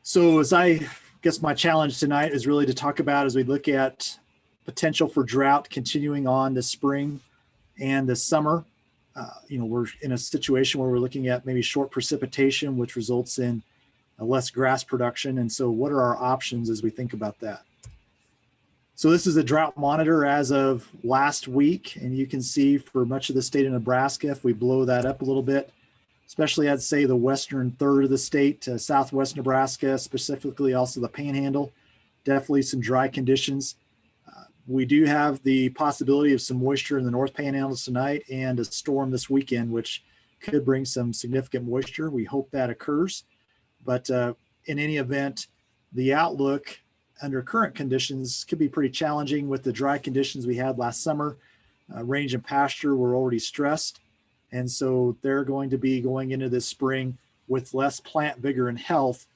So as I guess my challenge tonight is really to talk about as we look at potential for drought continuing on this spring and this summer. We're in a situation where we're looking at maybe short precipitation, which results in less grass production. And so what are our options as we think about that? So this is a drought monitor as of last week. And you can see for much of the state of Nebraska, if we blow that up a little bit, especially I'd say the western third of the state, southwest Nebraska, specifically also the Panhandle, definitely some dry conditions. We do have the possibility of some moisture in the North Panhandle tonight and a storm this weekend, which could bring some significant moisture. We hope that occurs. But in any event, the outlook under current conditions could be pretty challenging with the dry conditions we had last summer. Range and pasture were already stressed. And so they're going to be going into this spring with less plant vigor and health.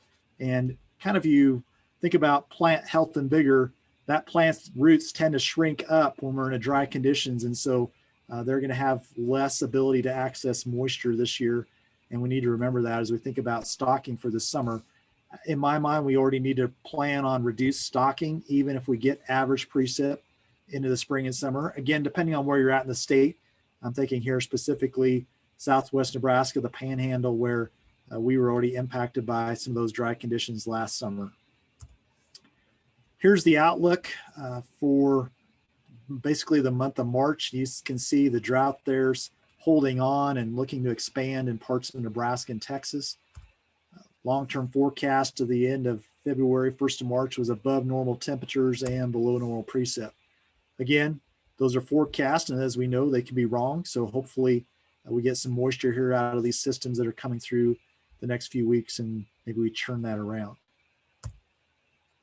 And kind of you think about plant health and vigor, that plant's roots tend to shrink up when we're in a dry conditions. And so they're going to have less ability to access moisture this year. And we need to remember that as we think about stocking for the summer. In my mind, we already need to plan on reduced stocking, even if we get average precip into the spring and summer. Again, depending on where you're at in the state, I'm thinking here specifically Southwest Nebraska, the Panhandle, where we were already impacted by some of those dry conditions last summer. Here's the outlook for basically the month of March. You can see the drought there's holding on and looking to expand in parts of Nebraska and Texas. Long-term forecast to the end of February, 1st of March was above normal temperatures and below normal precip. Again, those are forecasts, and as we know, they can be wrong. So hopefully we get some moisture here out of these systems that are coming through the next few weeks, and maybe we turn that around.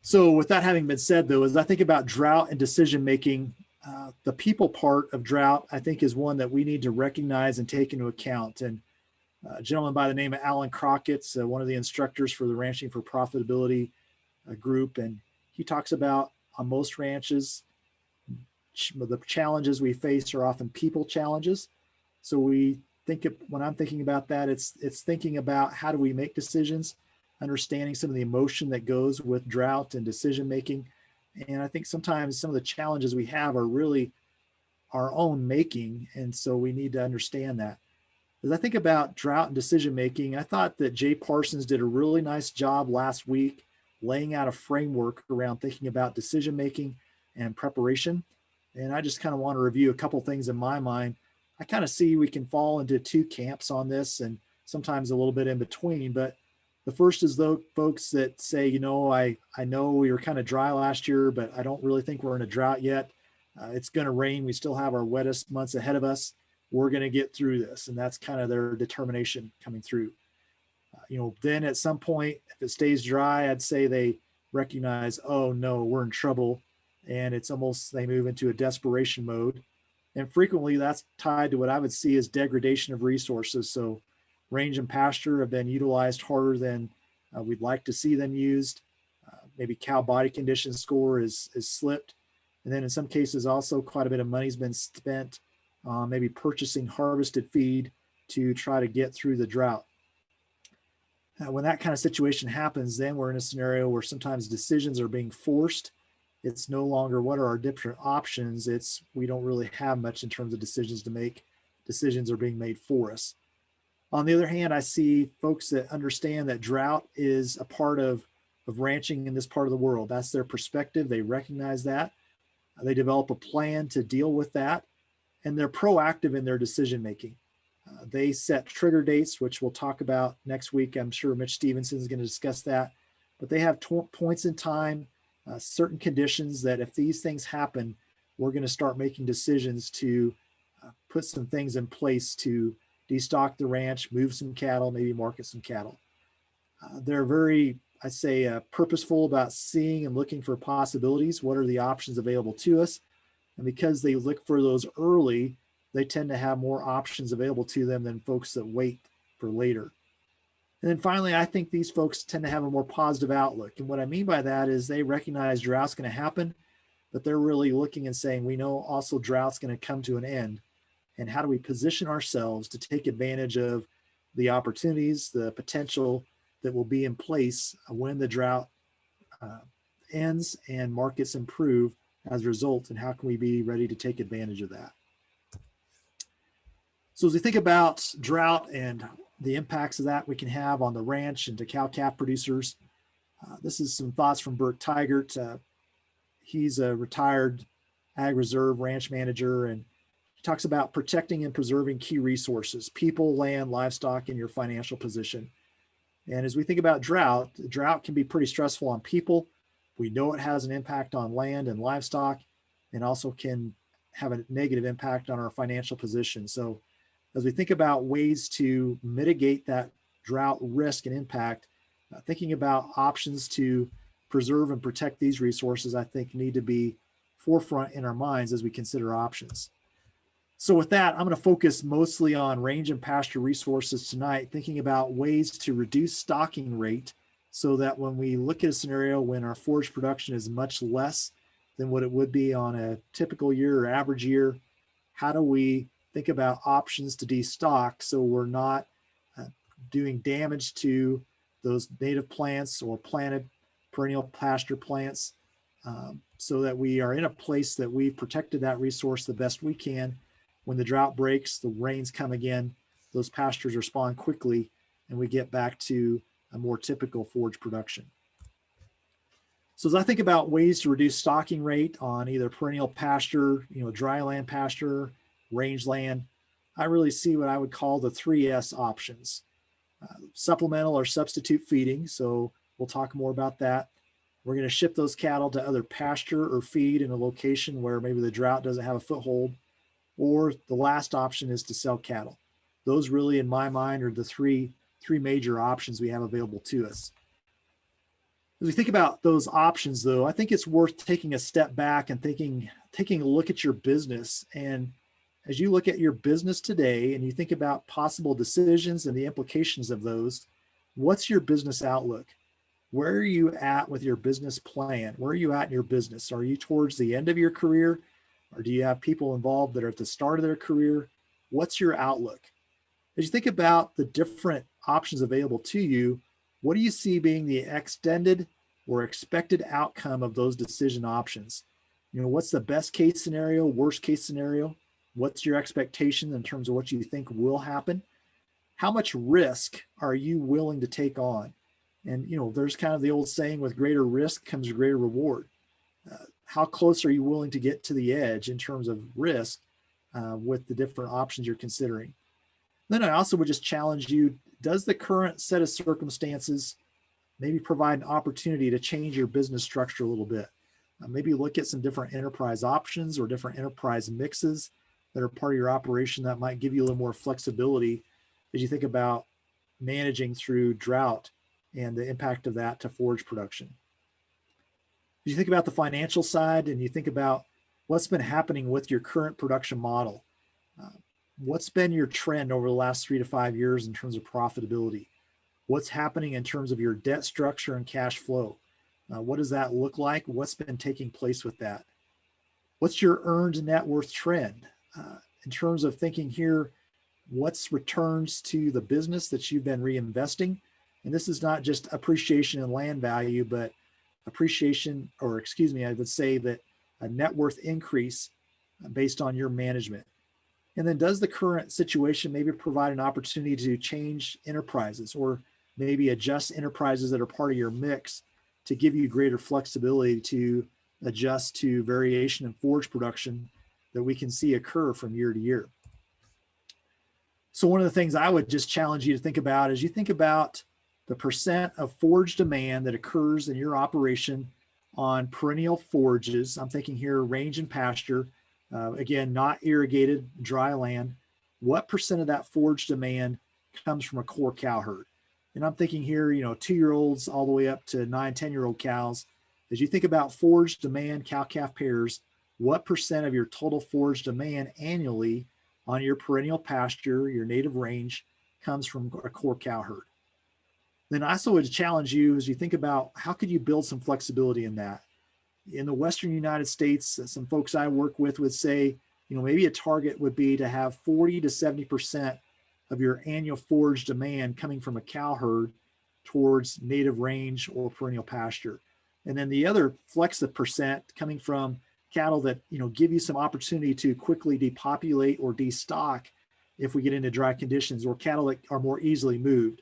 So with that having been said, though, as I think about drought and decision-making, the people part of drought, I think, is one that we need to recognize and take into account. And a gentleman by the name of Alan Crockett's one of the instructors for the Ranching for Profitability group, and he talks about on most ranches, the challenges we face are often people challenges. So we think when I'm thinking about that, it's thinking about how do we make decisions, understanding some of the emotion that goes with drought and decision making. And I think sometimes some of the challenges we have are really our own making. And so we need to understand that. As I think about drought and decision making, I thought that Jay Parsons did a really nice job last week laying out a framework around thinking about decision making and preparation. And I just kind of want to review a couple things in my mind. I kind of see we can fall into two camps on this and sometimes a little bit in between. But the first is those folks that say, I know we were kind of dry last year, but I don't really think we're in a drought yet. It's going to rain. We still have our wettest months ahead of us. We're going to get through this. And that's kind of their determination coming through. Then at some point, if it stays dry, I'd say they recognize, oh no, we're in trouble. And it's almost, they move into a desperation mode. And frequently that's tied to what I would see as degradation of resources. So range and pasture have been utilized harder than we'd like to see them used. Maybe cow body condition score is slipped. And then in some cases also quite a bit of money's been spent on maybe purchasing harvested feed to try to get through the drought. When that kind of situation happens, then we're in a scenario where sometimes decisions are being forced. It's no longer what are our different options. It's we don't really have much in terms of decisions to make. Decisions are being made for us. On the other hand, I see folks that understand that drought is a part of ranching in this part of the world. That's their perspective. They recognize that. They develop a plan to deal with that, and they're proactive in their decision making. They set trigger dates, which we'll talk about next week. I'm sure Mitch Stevenson is going to discuss that, but they have points in time, certain conditions that if these things happen, we're going to start making decisions to put some things in place to destock the ranch, move some cattle, maybe market some cattle. They're very, I'd say, purposeful about seeing and looking for possibilities. What are the options available to us? And because they look for those early, they tend to have more options available to them than folks that wait for later. And then finally, I think these folks tend to have a more positive outlook. And what I mean by that is they recognize drought's going to happen, but they're really looking and saying, we know also drought's going to come to an end. And how do we position ourselves to take advantage of the opportunities, the potential that will be in place when the drought ends and markets improve as a result, and how can we be ready to take advantage of that? So as we think about drought and the impacts of that we can have on the ranch and to cow-calf producers, this is some thoughts from Bert Tigert. He's a retired ag reserve ranch manager, and he talks about protecting and preserving key resources, people, land, livestock, and your financial position. And as we think about drought can be pretty stressful on people. We know it has an impact on land and livestock, and also can have a negative impact on our financial position. So as we think about ways to mitigate that drought risk and impact, thinking about options to preserve and protect these resources, I think need to be forefront in our minds as we consider options. So with that, I'm going to focus mostly on range and pasture resources tonight, thinking about ways to reduce stocking rate so that when we look at a scenario when our forage production is much less than what it would be on a typical year or average year, how do we think about options to destock so we're not doing damage to those native plants or planted perennial pasture plants, so that we are in a place that we've protected that resource the best we can. When the drought breaks, the rains come again, those pastures respond quickly, and we get back to a more typical forage production. So as I think about ways to reduce stocking rate on either perennial pasture, dry land pasture, rangeland, I really see what I would call the 3S options. Supplemental or substitute feeding. So we'll talk more about that. We're going to ship those cattle to other pasture or feed in a location where maybe the drought doesn't have a foothold. Or the last option is to sell cattle. Those really, in my mind, are the three major options we have available to us. As we think about those options, though, I think it's worth taking a step back and taking a look at your business. And as you look at your business today and you think about possible decisions and the implications of those, what's your business outlook? Where are you at with your business plan? Where are you at in your business? Are you towards the end of your career? Or do you have people involved that are at the start of their career? What's your outlook? As you think about the different options available to you, what do you see being the extended or expected outcome of those decision options? What's the best case scenario, worst case scenario? What's your expectation in terms of what you think will happen? How much risk are you willing to take on? And, there's kind of the old saying, with greater risk comes greater reward. How close are you willing to get to the edge in terms of risk with the different options you're considering? Then I also would just challenge you, does the current set of circumstances maybe provide an opportunity to change your business structure a little bit? Maybe look at some different enterprise options or different enterprise mixes that are part of your operation that might give you a little more flexibility as you think about managing through drought and the impact of that to forage production. As you think about the financial side and you think about what's been happening with your current production model, what's been your trend over the last 3 to 5 years in terms of profitability? What's happening in terms of your debt structure and cash flow? What does that look like? What's been taking place with that? What's your earned net worth trend? In terms of thinking here, what's returns to the business that you've been reinvesting? And this is not just appreciation in land value, but appreciation, or excuse me, I would say that a net worth increase based on your management. And then does the current situation maybe provide an opportunity to change enterprises or maybe adjust enterprises that are part of your mix to give you greater flexibility to adjust to variation in forage production that we can see occur from year to year? So one of the things I would just challenge you to think about is you think about the percent of forage demand that occurs in your operation on perennial forages. I'm thinking here range and pasture, again, not irrigated, dry land. What percent of that forage demand comes from a core cow herd? And I'm thinking here, 2-year-olds all the way up to 9, 10-year-old cows. As you think about forage demand, cow-calf pairs, what percent of your total forage demand annually on your perennial pasture, your native range, comes from a core cow herd? Then I also would challenge you as you think about how could you build some flexibility in that. In the Western United States, some folks I work with would say, maybe a target would be to have 40 to 70% of your annual forage demand coming from a cow herd towards native range or perennial pasture. And then the other flex the percent coming from cattle that, give you some opportunity to quickly depopulate or destock if we get into dry conditions, or cattle that are more easily moved.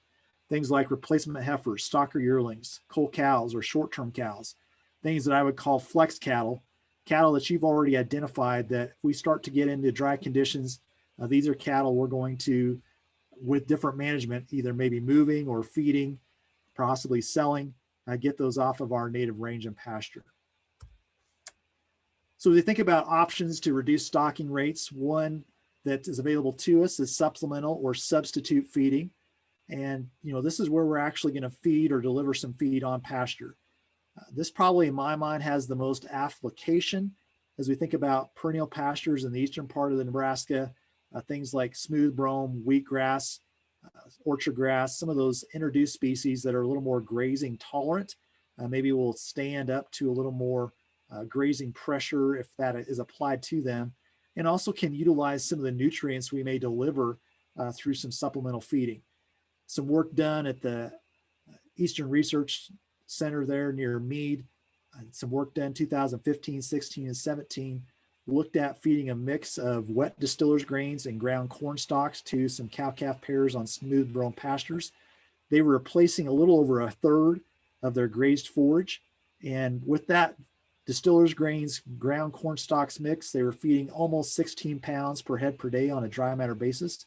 Things like replacement heifers, stocker yearlings, cull cows, or short-term cows. Things that I would call flex cattle, cattle that you've already identified that if we start to get into dry conditions, these are cattle we're going to, with different management, either maybe moving or feeding, possibly selling, get those off of our native range and pasture. So we think about options to reduce stocking rates. One that is available to us is supplemental or substitute feeding. And, this is where we're actually going to feed or deliver some feed on pasture. This probably in my mind has the most application as we think about perennial pastures in the eastern part of the Nebraska, things like smooth brome, wheatgrass, orchard grass, some of those introduced species that are a little more grazing tolerant, maybe will stand up to a little more grazing pressure if that is applied to them, and also can utilize some of the nutrients we may deliver through some supplemental feeding. Some work done at the Eastern Research Center there near Meade, some work done 2015, 16, and 17, looked at feeding a mix of wet distillers grains and ground corn stalks to some cow-calf pairs on smooth brome pastures. They were replacing a little over a third of their grazed forage. And with that distillers grains, ground corn stalks mix, they were feeding almost 16 pounds per head per day on a dry matter basis,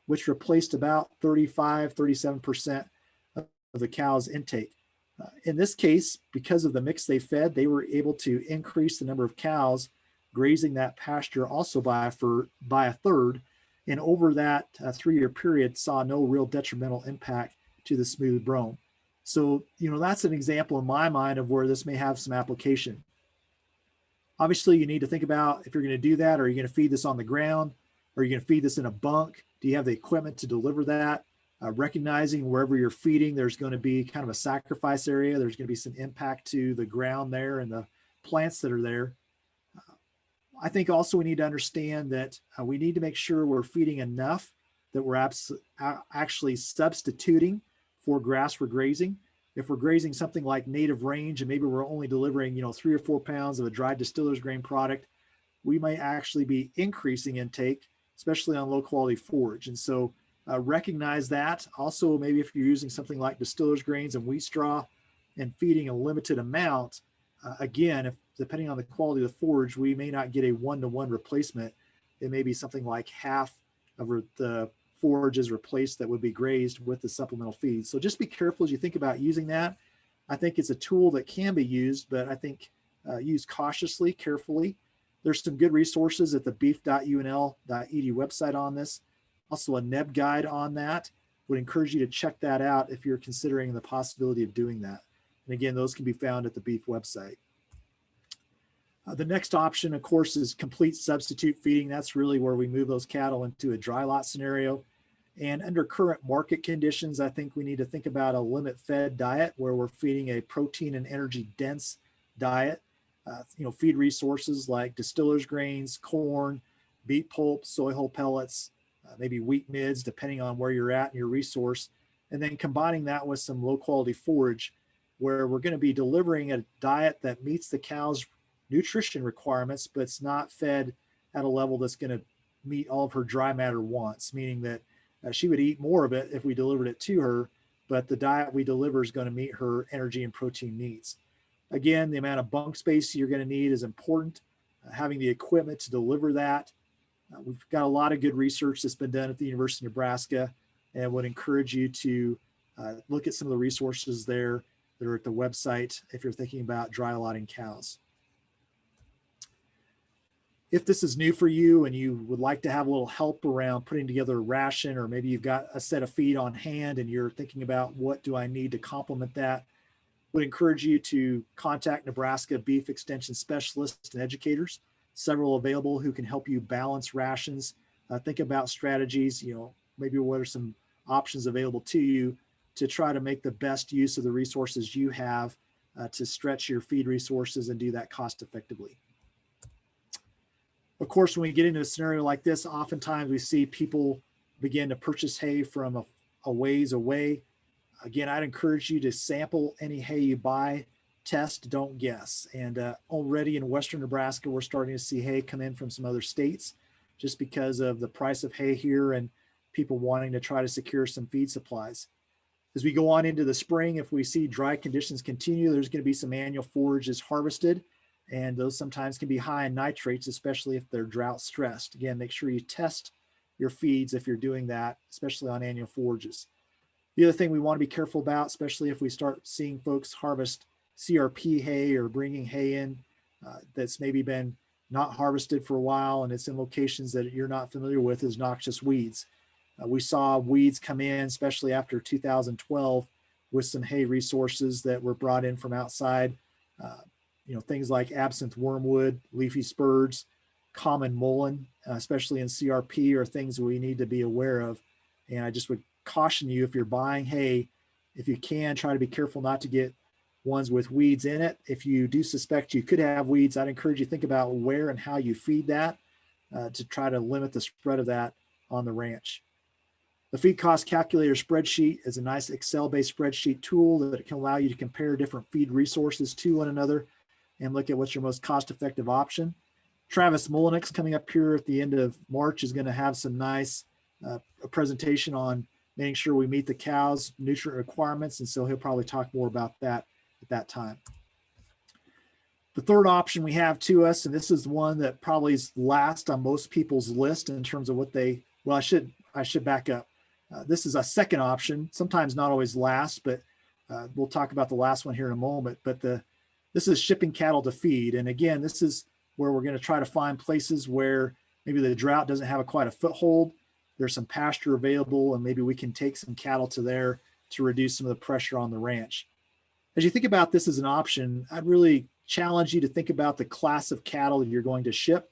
which replaced about 35, 37% of the cow's intake. In this case, because of the mix they fed, they were able to increase the number of cows grazing that pasture also by a third. And over that 3-year period, saw no real detrimental impact to the smooth brome. So, that's an example in my mind of where this may have some application. Obviously, you need to think about if you're going to do that, are you going to feed this on the ground? Are you going to feed this in a bunk? Do you have the equipment to deliver that? Recognizing wherever you're feeding, there's going to be kind of a sacrifice area. There's going to be some impact to the ground there and the plants that are there. I think also we need to understand that we need to make sure we're feeding enough that we're actually substituting for grass for grazing. If we're grazing something like native range and maybe we're only delivering, 3 or 4 pounds of a dry distillers grain product, we might actually be increasing intake, especially on low quality forage. And so recognize that. Also, maybe if you're using something like distillers grains and wheat straw and feeding a limited amount, again, if depending on the quality of the forage, we may not get a one-to-one replacement. It may be something like half of the forage is replaced that would be grazed with the supplemental feed. So just be careful as you think about using that. I think it's a tool that can be used, but I think use cautiously, carefully. There's some good resources at the beef.unl.edu website on this. Also a NEB guide on that. Would encourage you to check that out if you're considering the possibility of doing that. And again, those can be found at the beef website. The next option, of course, is complete substitute feeding. That's really where we move those cattle into a dry lot scenario. And under current market conditions, I think we need to think about a limit fed diet where we're feeding a protein and energy dense diet. Feed resources like distillers grains, corn, beet pulp, soy hull pellets, maybe wheat mids, depending on where you're at in your resource. And then combining that with some low quality forage where we're going to be delivering a diet that meets the cow's nutrition requirements, but it's not fed at a level that's going to meet all of her dry matter wants, meaning that she would eat more of it if we delivered it to her, but the diet we deliver is going to meet her energy and protein needs. Again, the amount of bunk space you're going to need is important. Having the equipment to deliver that. We've got a lot of good research that's been done at the University of Nebraska, and would encourage you to look at some of the resources there that are at the website if you're thinking about dry allotting cows. If this is new for you and you would like to have a little help around putting together a ration, or maybe you've got a set of feed on hand and you're thinking about what do I need to complement that, would encourage you to contact Nebraska beef extension specialists and educators, several available who can help you balance rations, think about strategies, maybe what are some options available to you to try to make the best use of the resources you have to stretch your feed resources and do that cost effectively. Of course, when we get into a scenario like this, oftentimes we see people begin to purchase hay from a ways away. Again, I'd encourage you to sample any hay you buy, test, don't guess. And already in Western Nebraska, we're starting to see hay come in from some other states just because of the price of hay here and people wanting to try to secure some feed supplies. As we go on into the spring, if we see dry conditions continue, there's going to be some annual forages harvested, and those sometimes can be high in nitrates, especially if they're drought stressed. Again, make sure you test your feeds if you're doing that, especially on annual forages. The other thing we want to be careful about, especially if we start seeing folks harvest CRP hay or bringing hay in that's maybe been not harvested for a while and it's in locations that you're not familiar with, is noxious weeds. We saw weeds come in, especially after 2012, with some hay resources that were brought in from outside. Things like absinthe wormwood, leafy spurge, common mullein, especially in CRP, are things we need to be aware of. And I just would caution you, if you're buying hay, if you can, try to be careful not to get ones with weeds in it. If you do suspect you could have weeds, I'd encourage you to think about where and how you feed that to try to limit the spread of that on the ranch. The feed cost calculator spreadsheet is a nice Excel-based spreadsheet tool that can allow you to compare different feed resources to one another and look at what's your most cost-effective option. Travis Mullenix, coming up here at the end of March, is going to have some nice a presentation on making sure we meet the cows' nutrient requirements, and so he'll probably talk more about that at that time. The third option we have to us, and this is one that probably is last on most people's list in terms of what they, well, I should back up. This is a second option, sometimes not always last, but we'll talk about the last one here in a moment. But this is shipping cattle to feed. And again, this is where we're going to try to find places where maybe the drought doesn't have quite a foothold. There's some pasture available, and maybe we can take some cattle to there to reduce some of the pressure on the ranch. As you think about this as an option, I'd really challenge you to think about the class of cattle you're going to ship.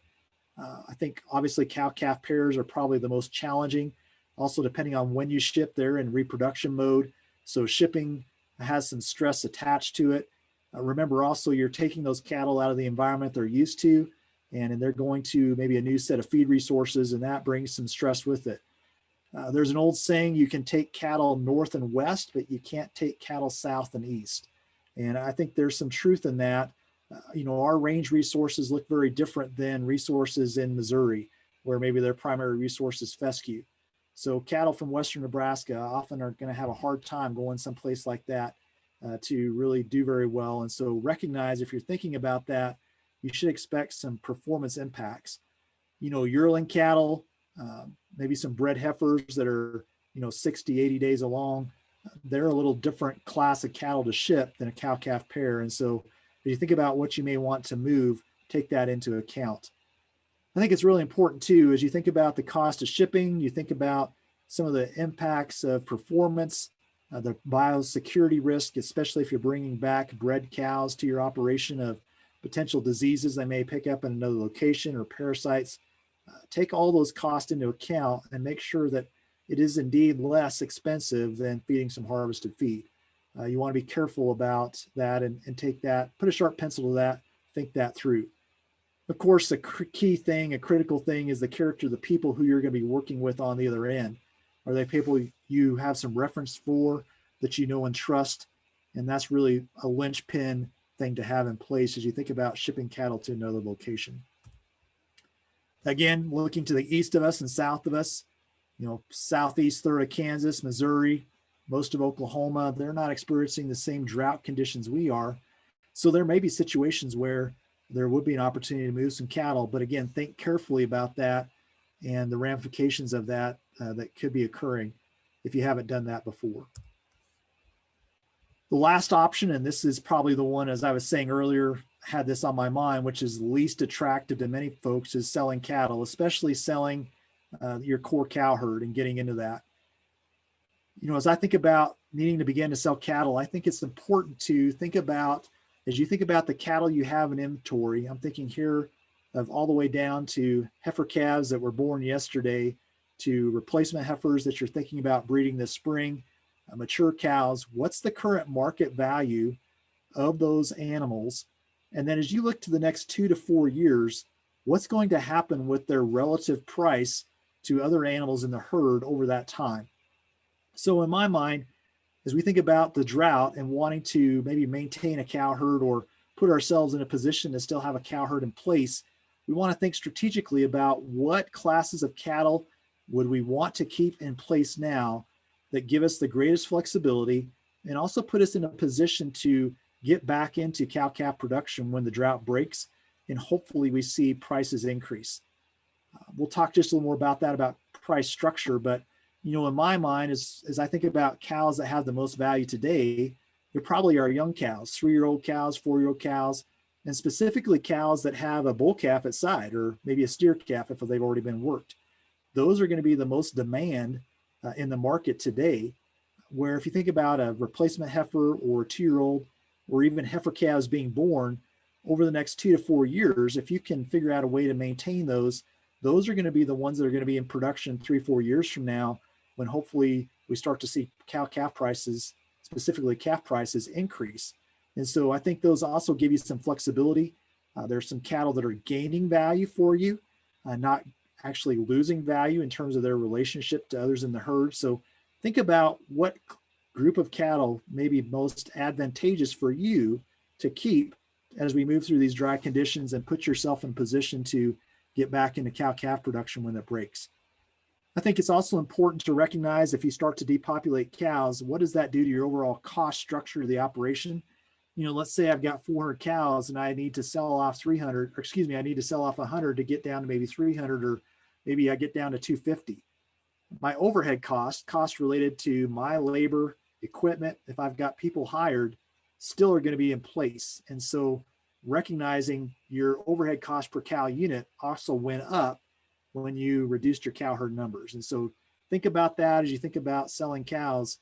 I think obviously cow-calf pairs are probably the most challenging. Also, depending on when you ship, they're in reproduction mode. So shipping has some stress attached to it. Remember also, you're taking those cattle out of the environment they're used to, and they're going to maybe a new set of feed resources, and that brings some stress with it. There's an old saying, you can take cattle north and west, but you can't take cattle south and east. And I think there's some truth in that. Our range resources look very different than resources in Missouri, where maybe their primary resource is fescue. So cattle from Western Nebraska often are going to have a hard time going someplace like that to really do very well. And so recognize, if you're thinking about that, you should expect some performance impacts. Yearling cattle, maybe some bred heifers that are, 60, 80 days along, they're a little different class of cattle to ship than a cow-calf pair. And so if you think about what you may want to move, take that into account. I think it's really important too, as you think about the cost of shipping, you think about some of the impacts of performance, the biosecurity risk, especially if you're bringing back bred cows to your operation, of potential diseases they may pick up in another location or parasites. Take all those costs into account and make sure that it is indeed less expensive than feeding some harvested feed. You want to be careful about that and take that, put a sharp pencil to that, think that through. Of course, the key thing, a critical thing, is the character of the people who you're going to be working with on the other end. Are they people you have some reference for, that you know and trust? And that's really a linchpin thing to have in place as you think about shipping cattle to another location. Again, looking to the east of us and south of us, southeast third of Kansas, Missouri, most of Oklahoma, they're not experiencing the same drought conditions we are. So there may be situations where there would be an opportunity to move some cattle, but again, think carefully about that and the ramifications of that that could be occurring if you haven't done that before. The last option, and this is probably the one, as I was saying earlier, had this on my mind, which is least attractive to many folks, is selling cattle, especially selling your core cow herd and getting into that. As I think about needing to begin to sell cattle, I think it's important to think about, as you think about the cattle you have in inventory, I'm thinking here of all the way down to heifer calves that were born yesterday, to replacement heifers that you're thinking about breeding this spring, mature cows. What's the current market value of those animals? And then as you look to the next 2 to 4 years, what's going to happen with their relative price to other animals in the herd over that time? So in my mind, as we think about the drought and wanting to maybe maintain a cow herd or put ourselves in a position to still have a cow herd in place, we want to think strategically about what classes of cattle would we want to keep in place now that give us the greatest flexibility and also put us in a position to get back into cow-calf production when the drought breaks, and hopefully we see prices increase. We'll talk just a little more about that, about price structure, but in my mind, as I think about cows that have the most value today, they probably are young cows, 3-year-old cows, 4-year-old cows, and specifically cows that have a bull calf at side or maybe a steer calf if they've already been worked. Those are going to be the most demand in the market today, where if you think about a replacement heifer or 2-year-old or even heifer calves being born over the next 2 to 4 years, if you can figure out a way to maintain those are going to be the ones that are going to be in production 3-4 years from now, when hopefully we start to see cow-calf prices, specifically calf prices, increase. And so I think those also give you some flexibility. There's some cattle that are gaining value for you, not actually losing value in terms of their relationship to others in the herd. So think about what group of cattle may be most advantageous for you to keep as we move through these dry conditions and put yourself in position to get back into cow-calf production when it breaks. I think it's also important to recognize if you start to depopulate cows, what does that do to your overall cost structure of the operation? Let's say I've got 400 cows and I need to sell off 300, or excuse me, I need to sell off 100 to get down to maybe 300, or maybe I get down to 250. My overhead costs related to my labor, equipment, if I've got people hired, still are going to be in place. And so recognizing your overhead cost per cow unit also went up when you reduced your cow herd numbers. And so think about that as you think about selling cows.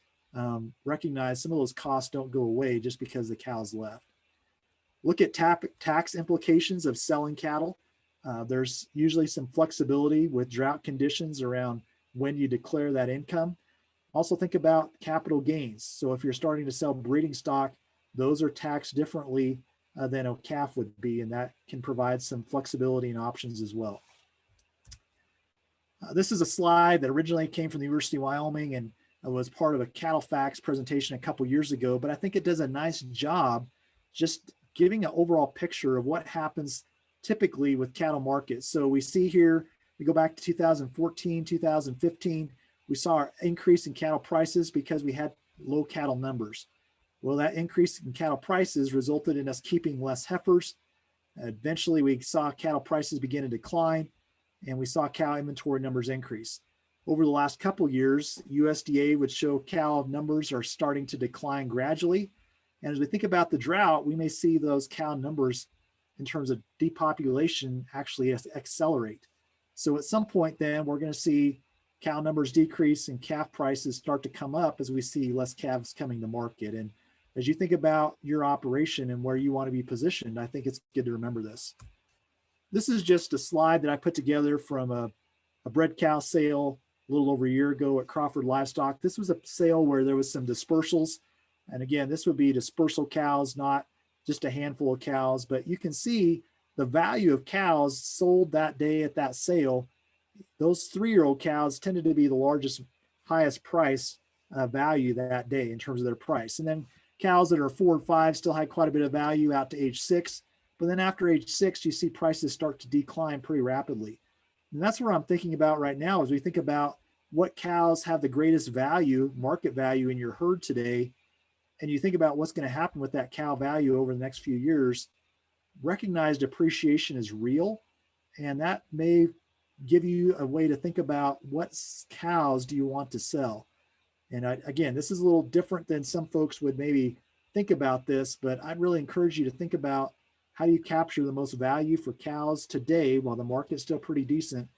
Recognize some of those costs don't go away just because the cows left. Look at tax implications of selling cattle. There's usually some flexibility with drought conditions around when you declare that income. Also think about capital gains. So if you're starting to sell breeding stock, those are taxed differently than a calf would be, and that can provide some flexibility and options as well. This is a slide that originally came from the University of Wyoming and was part of a Cattle Facts presentation a couple years ago, but I think it does a nice job just giving an overall picture of what happens typically with cattle markets. So we see here, we go back to 2014, 2015, we saw an increase in cattle prices because we had low cattle numbers. Well, that increase in cattle prices resulted in us keeping less heifers. Eventually, we saw cattle prices begin to decline, and we saw cow inventory numbers increase. Over the last couple years, USDA would show cow numbers are starting to decline gradually. And as we think about the drought, we may see those cow numbers in terms of depopulation actually accelerate. So at some point then, we're going to see cow numbers decrease and calf prices start to come up as we see less calves coming to market. And as you think about your operation and where you want to be positioned, I think it's good to remember this. This is just a slide that I put together from a bred cow sale a little over a year ago at Crawford Livestock. This was a sale where there was some dispersals. And again, this would be dispersal cows, not just a handful of cows, but you can see the value of cows sold that day at that sale. Those 3-year-old cows tended to be the largest, highest price value that day in terms of their price. And then cows that are 4 and 5 still had quite a bit of value out to age 6. But then after age 6, you see prices start to decline pretty rapidly. And that's where I'm thinking about right now as we think about what cows have the greatest value, market value in your herd today. And you think about what's going to happen with that cow value over the next few years. Recognize depreciation is real, and that may give you a way to think about what cows do you want to sell. And again, this is a little different than some folks would maybe think about this, but I'd really encourage you to think about how do you capture the most value for cows today while the market's still pretty decent,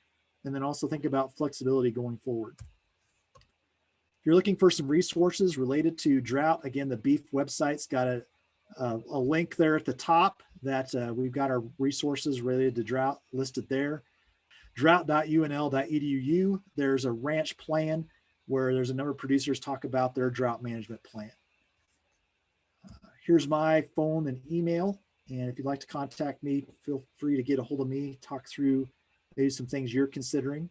and then also think about flexibility going forward. If you're looking for some resources related to drought, again, the beef website's got a link there at the top that we've got our resources related to drought listed there. Drought.unl.edu, there's a ranch plan where there's a number of producers talk about their drought management plan. Here's my phone and email. And if you'd like to contact me, feel free to get a hold of me, talk through maybe some things you're considering.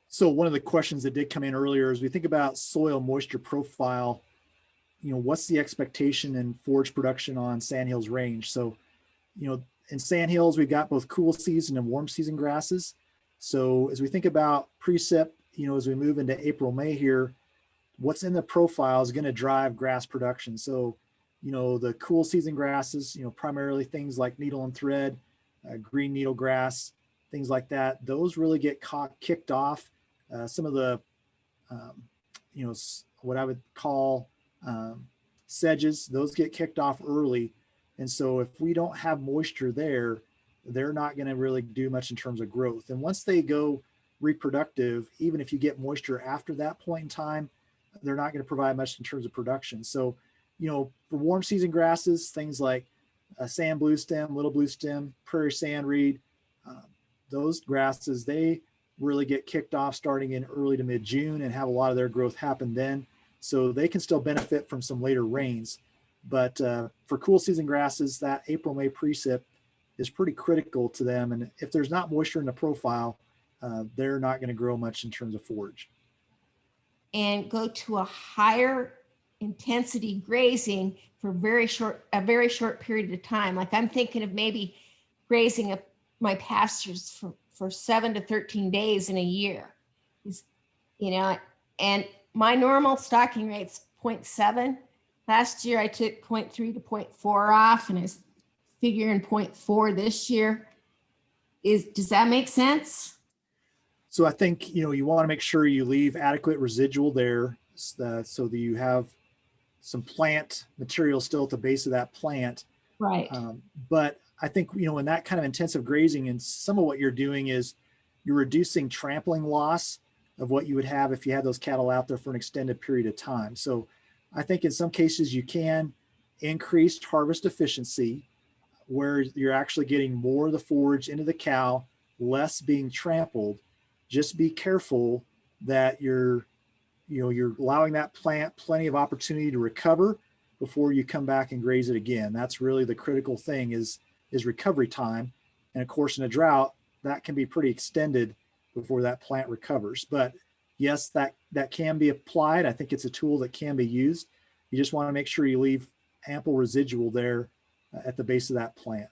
So one of the questions that did come in earlier is we think about soil moisture profile what's the expectation in forage production on Sandhills range? So, in Sandhills, we've got both cool season and warm season grasses. So as we think about precip, as we move into April, May here, what's in the profile is going to drive grass production. So, the cool season grasses, primarily things like needle and thread, green needle grass, things like that. Those really get kicked off. Some of the, what I would call sedges, those get kicked off early. And so if we don't have moisture there, they're not going to really do much in terms of growth. And once they go reproductive, even if you get moisture after that point in time, they're not going to provide much in terms of production. So, for warm season grasses, things like sand blue stem, little blue stem, prairie sandreed, those grasses, they really get kicked off starting in early to mid-June and have a lot of their growth happen then. So they can still benefit from some later rains. But for cool season grasses, that April, May precip is pretty critical to them. And if there's not moisture in the profile, they're not going to grow much in terms of forage. And go to a higher intensity grazing for a very short period of time. Like I'm thinking of maybe grazing my pastures for 7 to 13 days in a year. And my normal stocking rate's 0.7. Last year I took 0.3 to 0.4 off, and I was figuring 0.4 this year. Does that make sense? So I think, you want to make sure you leave adequate residual there so that you have some plant material still at the base of that plant. Right. But I think, in that kind of intensive grazing, and some of what you're doing is you're reducing trampling loss of what you would have if you had those cattle out there for an extended period of time. So I think in some cases you can increase harvest efficiency where you're actually getting more of the forage into the cow, less being trampled. Just be careful that you're allowing that plant plenty of opportunity to recover before you come back and graze it again. That's really the critical thing is recovery time. And of course, in a drought, that can be pretty extended before that plant recovers. But yes, that can be applied. I think it's a tool that can be used. You just want to make sure you leave ample residual there at the base of that plant.